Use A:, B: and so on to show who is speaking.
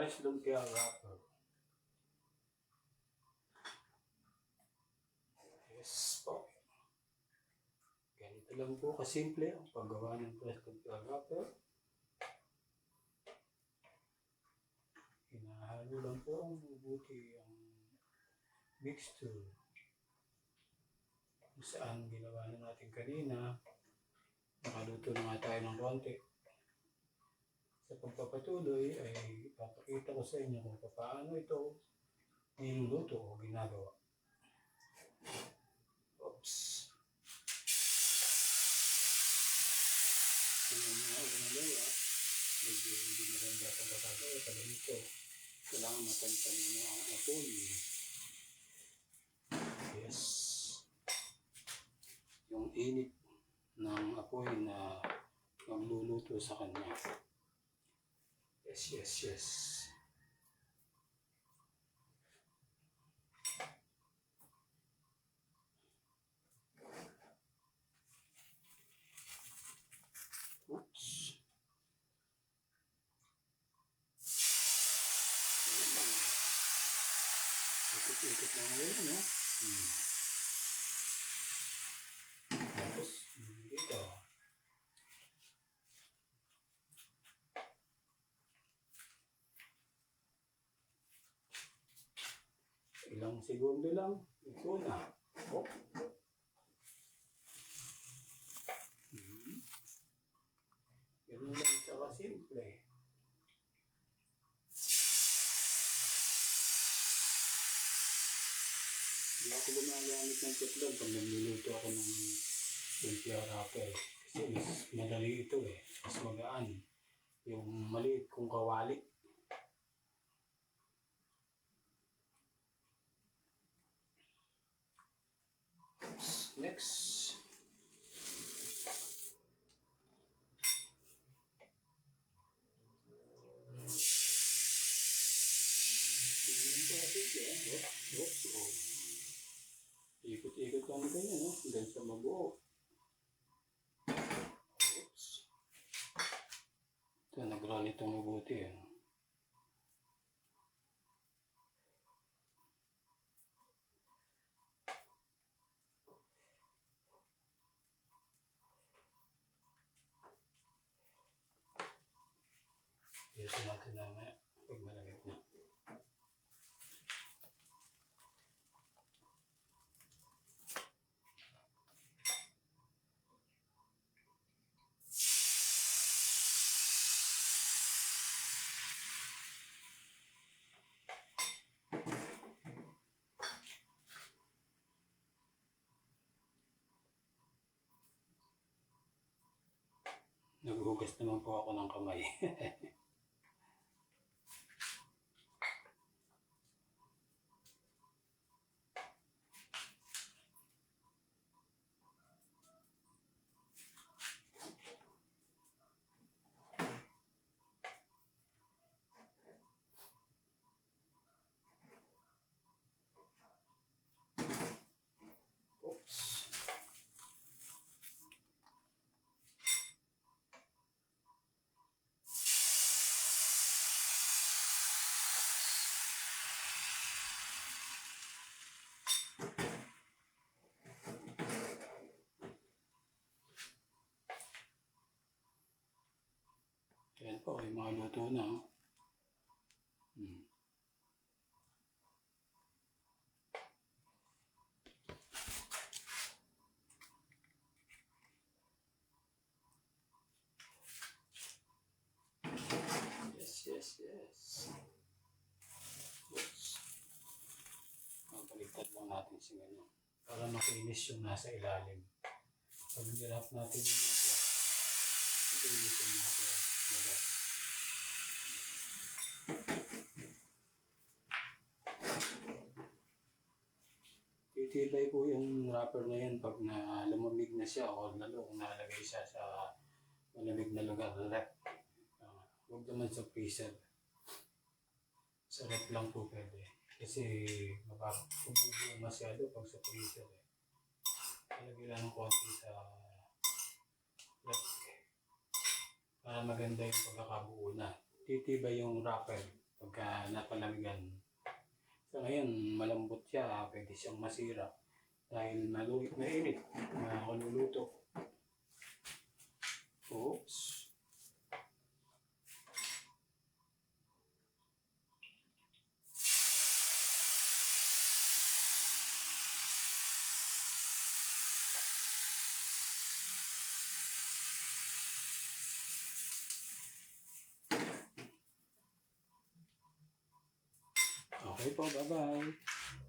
A: Rice lumpia wrapper. Yes po. Ganito lang po kasimple ang paggawa ng rice lumpia wrapper. Hinahalo lang po ang mabuti ang mixture. Kung saan ginawa na natin kanina, nakaluto na nga tayo ng konti. Sa pagpapatuloy ay papakita ko sa inyo kung paano ito niluluto o ginagawa. Oops. Tingnan mo ako ng gawa. Medyo hindi maganda sa pagkagawa. Pero ito, kailangan matantan mo ang apoy. Yes. Yung init ng apoy na magluluto sa kanya. Yes, yes, yes. Oops. Ikot-ikot lang ngayon, no? Tapos, dito. Ilang segundo lang, ito na. Oh. Ganun lang siya kasimple. Hindi ako gumagamit ng titlog pag nagluluto ako ng lumpia wrapper. Kasi mas madali ito eh. Mas magaan. Yung maliit kong kawali. Next. Ikot-ikot lang ganyan, no? Hanggang sa mabuo. Oops. Ito, nag-run itong mabuti, eh. Ito natin naman pag malamig na. Naghugas naman po ako ng kamay. Oops. Yan po, yung mga luto na. Yes. Oops. Baliktad lang natin si ganyan. Para makinis yung nasa ilalim. Pag nilap natin yung luto, makinis yung nasa labas. Titibay po yung wrapper na yan pag lumamig na siya o lalo kung nalagay siya sa malamig na lugar. Huwag naman sa freezer. Sa rep lang po pwede. Kasi mabubuo masyado pag sa freezer eh. Talagay lang ng konti sa rep. Para maganda yung pagkakabuo na. Titibay yung wrapper. pagka napalamigan. So ngayon, malambot siya, pwede siyang masira dahil mainit na kaluluto. Oops. Okay po, bye-bye.